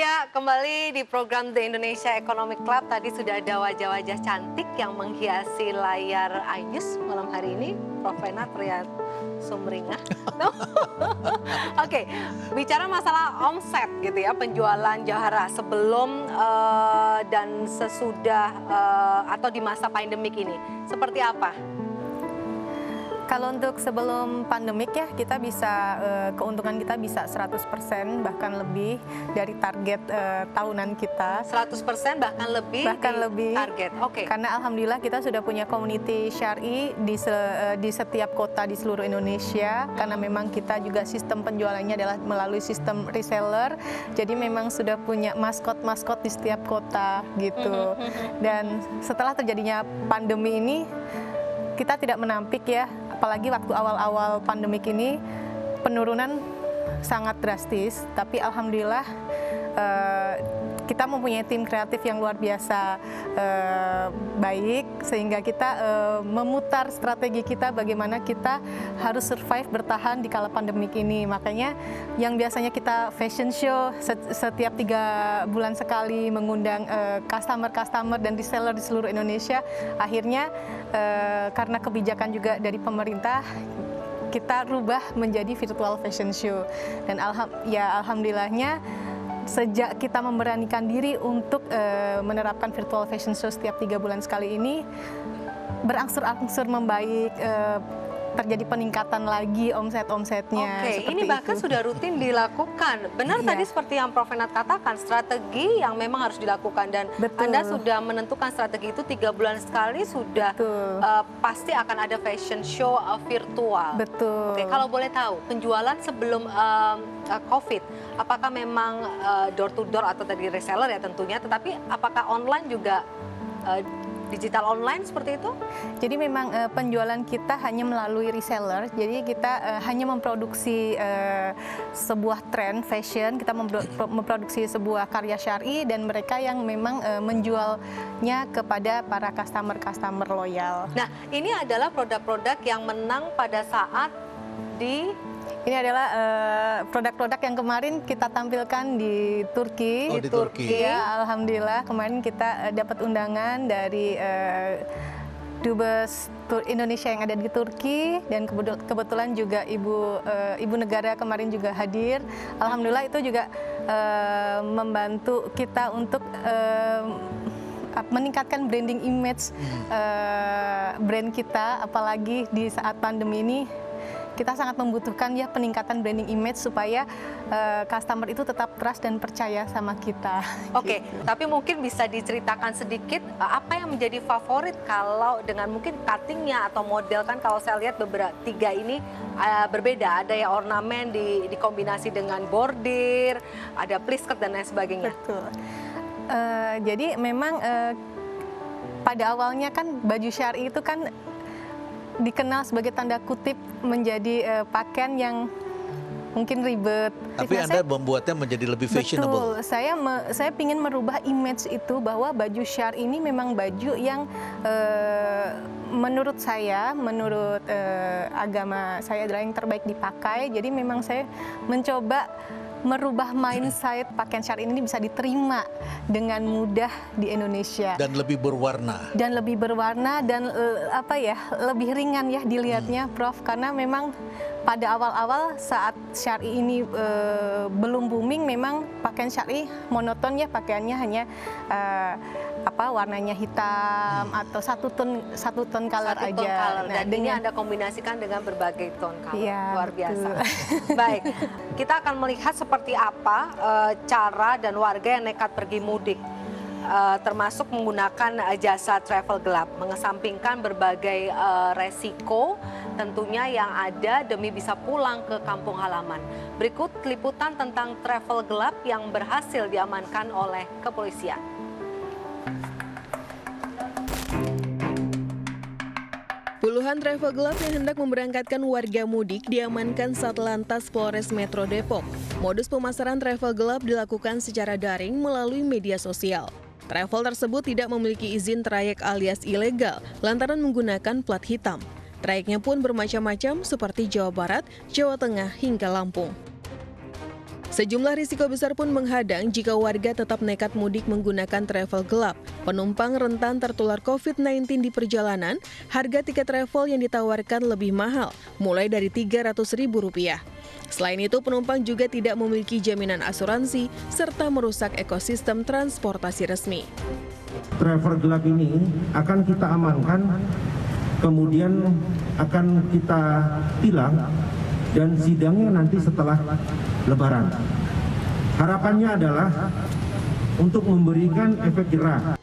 Ya, kembali di program The Indonesia Economic Club. Tadi sudah ada wajah-wajah cantik yang menghiasi layar iNews malam hari ini. Prof. Vena terlihat sumringah. Oke, bicara masalah omset gitu ya, penjualan Jahara sebelum dan sesudah atau di masa pandemik ini. Seperti apa? Kalau untuk sebelum pandemik ya, kita bisa keuntungan kita bisa 100% bahkan lebih dari target tahunan kita. 100% bahkan lebih target. Oke. Karena alhamdulillah kita sudah punya community syar'i di setiap kota di seluruh Indonesia. Karena memang kita juga sistem penjualannya adalah melalui sistem reseller. Jadi memang sudah punya maskot-maskot di setiap kota gitu. Dan setelah terjadinya pandemi ini, kita tidak menampik ya, apalagi waktu awal-awal pandemik ini penurunan sangat drastis, tapi alhamdulillah kita mempunyai tim kreatif yang luar biasa baik, sehingga kita memutar strategi kita bagaimana kita harus survive bertahan di kala pandemik ini. Makanya yang biasanya kita fashion show setiap 3 bulan sekali mengundang customer dan reseller di seluruh Indonesia, akhirnya karena kebijakan juga dari pemerintah, kita rubah menjadi virtual fashion show. Dan alhamdulillahnya sejak kita memberanikan diri untuk menerapkan virtual fashion show setiap 3 bulan sekali ini, berangsur-angsur membaik, terjadi peningkatan lagi omsetnya. Oke, ini bahkan sudah rutin dilakukan. Benar tadi seperti yang Prof. Vena katakan, strategi yang memang harus dilakukan, dan Anda sudah menentukan strategi itu 3 bulan sekali sudah pasti akan ada fashion show virtual. Betul. Oke, kalau boleh tahu penjualan sebelum COVID, apakah memang door to door atau tadi reseller ya tentunya, tetapi apakah online juga digital online seperti itu? Jadi memang penjualan kita hanya melalui reseller. Jadi kita hanya memproduksi sebuah tren fashion, kita memproduksi sebuah karya syar'i, dan mereka yang memang menjualnya kepada para customer loyal. Nah, ini adalah produk-produk yang menang pada saat Ini adalah produk-produk yang kemarin kita tampilkan di Turki. Oh, di Turki. Ya, alhamdulillah kemarin kita dapat undangan dari Dubes Indonesia yang ada di Turki, dan kebetulan juga ibu negara kemarin juga hadir. Alhamdulillah itu juga membantu kita untuk meningkatkan branding image brand kita, apalagi di saat pandemi ini. Kita sangat membutuhkan ya peningkatan branding image supaya customer itu tetap trust dan percaya sama kita. Oke, tapi mungkin bisa diceritakan sedikit apa yang menjadi favorit kalau dengan mungkin cuttingnya atau model, kan kalau saya lihat beberapa 3 ini berbeda, ada yang ornamen dikombinasi dengan bordir, ada plisket dan lain sebagainya. Betul. Jadi memang pada awalnya kan baju syar'i itu kan dikenal sebagai tanda kutip menjadi pakaian yang mungkin ribet. Tapi Anda membuatnya menjadi lebih fashionable. Betul, saya ingin merubah image itu, bahwa baju syar'i ini memang baju yang menurut saya, menurut agama saya adalah yang terbaik dipakai. Jadi memang saya mencoba merubah mindset pakaian syar'i ini bisa diterima dengan mudah di Indonesia. Dan lebih berwarna. Dan lebih berwarna dan lebih ringan ya dilihatnya, Prof. Karena memang pada awal-awal saat syar'i ini belum booming, memang pakaian syar'i monoton ya, pakaiannya hanya warnanya hitam atau satu ton color aja. Nah, dan ini Anda kombinasikan dengan berbagai ton color. Ya, luar biasa. Baik, kita akan melihat seperti apa cara dan warga yang nekat pergi mudik, termasuk menggunakan jasa travel gelap, mengesampingkan berbagai resiko tentunya yang ada demi bisa pulang ke kampung halaman. Berikut liputan tentang travel gelap yang berhasil diamankan oleh kepolisian. Puluhan travel gelap yang hendak memberangkatkan warga mudik diamankan Satlantas Polres Metro Depok. Modus pemasaran travel gelap dilakukan secara daring melalui media sosial. Travel tersebut tidak memiliki izin trayek alias ilegal lantaran menggunakan plat hitam. Trayeknya pun bermacam-macam seperti Jawa Barat, Jawa Tengah hingga Lampung. Sejumlah risiko besar pun menghadang jika warga tetap nekat mudik menggunakan travel gelap. Penumpang rentan tertular COVID-19 di perjalanan, harga tiket travel yang ditawarkan lebih mahal, mulai dari Rp300.000. Selain itu, penumpang juga tidak memiliki jaminan asuransi serta merusak ekosistem transportasi resmi. Travel gelap ini akan kita amankan, kemudian akan kita tilang dan sidangnya nanti setelah Lebaran. Harapannya adalah untuk memberikan efek jerah.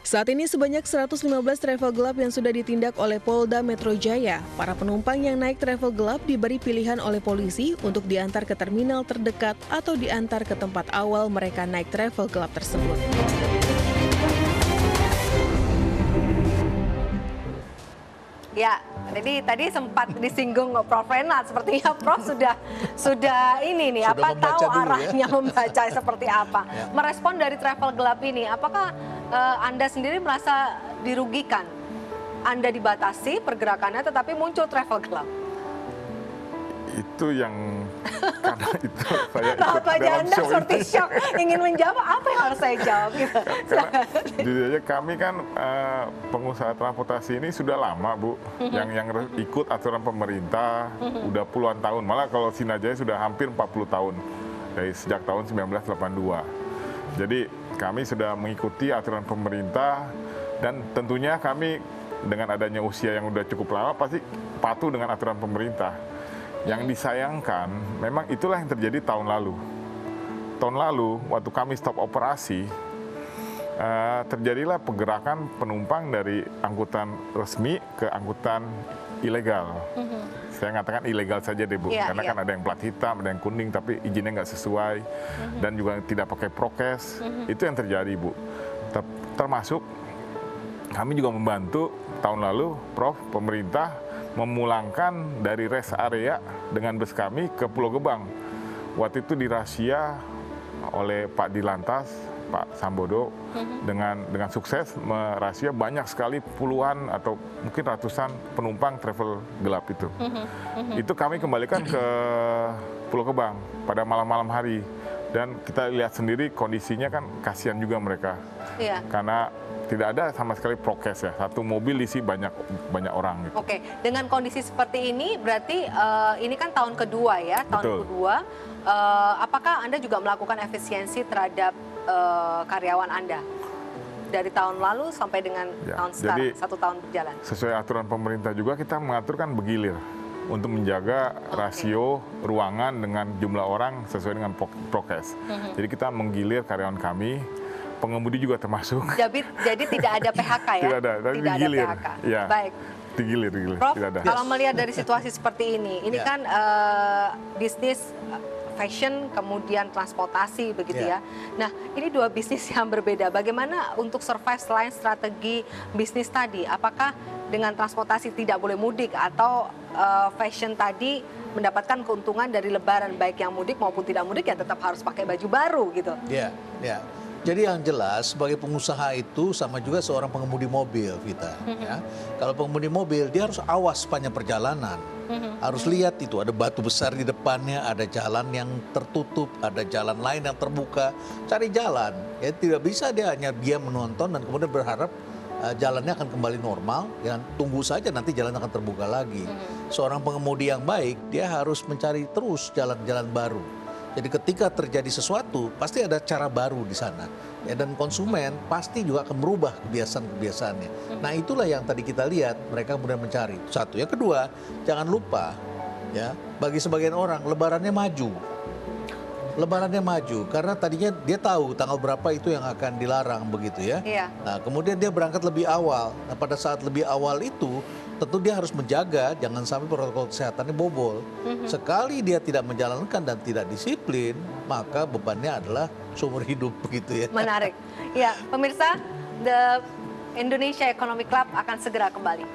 Saat ini sebanyak 115 travel gelap yang sudah ditindak oleh Polda Metro Jaya. Para penumpang yang naik travel gelap diberi pilihan oleh polisi untuk diantar ke terminal terdekat atau diantar ke tempat awal mereka naik travel gelap tersebut. Ya, jadi tadi sempat disinggung Prof. Renat, sepertinya Prof sudah ini nih, Sudah apa tahu membaca dulu arahnya membaca seperti apa. Ya. Merespon dari travel gelap ini, apakah Anda sendiri merasa dirugikan? Anda dibatasi pergerakannya, tetapi muncul travel gelap. Itu yang karena itu saya ikut Rapat dalam Anda show seperti itu. shock, ingin menjawab apa yang harus saya jawab gitu. Karena jujur aja kami kan pengusaha transportasi ini sudah lama Bu, yang ikut aturan pemerintah udah puluhan tahun, malah kalau Sinajaya sudah hampir 40 tahun dari sejak tahun 1982. Jadi kami sudah mengikuti aturan pemerintah dan tentunya kami dengan adanya usia yang udah cukup lama pasti patuh dengan aturan pemerintah. Yang disayangkan, memang itulah yang terjadi tahun lalu. Tahun lalu, waktu kami stop operasi, terjadilah pergerakan penumpang dari angkutan resmi ke angkutan ilegal. Saya ngatakan ilegal saja deh Bu, karena kan ada yang plat hitam, ada yang kuning, tapi izinnya nggak sesuai, dan juga tidak pakai prokes. Itu yang terjadi Bu. Termasuk kami juga membantu tahun lalu, Prof, pemerintah memulangkan dari rest area dengan bus kami ke Pulau Gebang. Waktu itu dirahasia oleh Pak Dilantas, Pak Sambodo, dengan sukses merahasia banyak sekali puluhan atau mungkin ratusan penumpang travel gelap itu. Itu kami kembalikan ke Pulau Gebang pada malam-malam hari. Dan kita lihat sendiri kondisinya kan kasihan juga mereka. Iya. Karena tidak ada sama sekali prokes ya. Satu mobil isi banyak orang gitu. Oke, dengan kondisi seperti ini berarti ini kan tahun kedua ya, tahun Betul. kedua. Apakah Anda juga melakukan efisiensi terhadap karyawan Anda dari tahun lalu sampai dengan tahun sekarang, jadi 1 tahun berjalan? Sesuai aturan pemerintah juga kita mengaturkan bergilir untuk menjaga rasio ruangan dengan jumlah orang sesuai dengan prokes. Jadi kita menggilir karyawan kami, pengemudi juga termasuk. Jadi tidak ada PHK ya? Tidak ada, tapi tidak digilir. ada PHK. Ya. Baik. Digilir, Prof, tidak ada. kalau melihat dari situasi seperti ini kan bisnis fashion, kemudian transportasi begitu ya. Nah, ini dua bisnis yang berbeda. Bagaimana untuk survive selain strategi bisnis tadi? Apakah dengan transportasi tidak boleh mudik atau fashion tadi mendapatkan keuntungan dari Lebaran, baik yang mudik maupun tidak mudik ya tetap harus pakai baju baru gitu? Ya, ya. Jadi yang jelas sebagai pengusaha itu sama juga seorang pengemudi mobil, Vita. Ya. Kalau pengemudi mobil dia harus awas sepanjang perjalanan. Harus lihat itu ada batu besar di depannya, ada jalan yang tertutup, ada jalan lain yang terbuka. Cari jalan. Ya, tidak bisa dia hanya menonton dan kemudian berharap jalannya akan kembali normal. Ya, tunggu saja nanti jalan akan terbuka lagi. Seorang pengemudi yang baik dia harus mencari terus jalan-jalan baru. Jadi ketika terjadi sesuatu, pasti ada cara baru di sana. Ya, dan konsumen pasti juga akan merubah kebiasaan-kebiasaannya. Nah, itulah yang tadi kita lihat, mereka kemudian mencari. Satu. Yang kedua, jangan lupa, ya, bagi sebagian orang, lebarannya maju. Lebarannya maju, karena tadinya dia tahu tanggal berapa itu yang akan dilarang begitu ya. Iya. Nah, kemudian dia berangkat lebih awal. Nah, pada saat lebih awal itu, tentu dia harus menjaga jangan sampai protokol kesehatannya bobol. Sekali dia tidak menjalankan dan tidak disiplin, maka bebannya adalah seumur hidup begitu ya. Menarik. Ya, pemirsa, The Indonesia Economic Club akan segera kembali.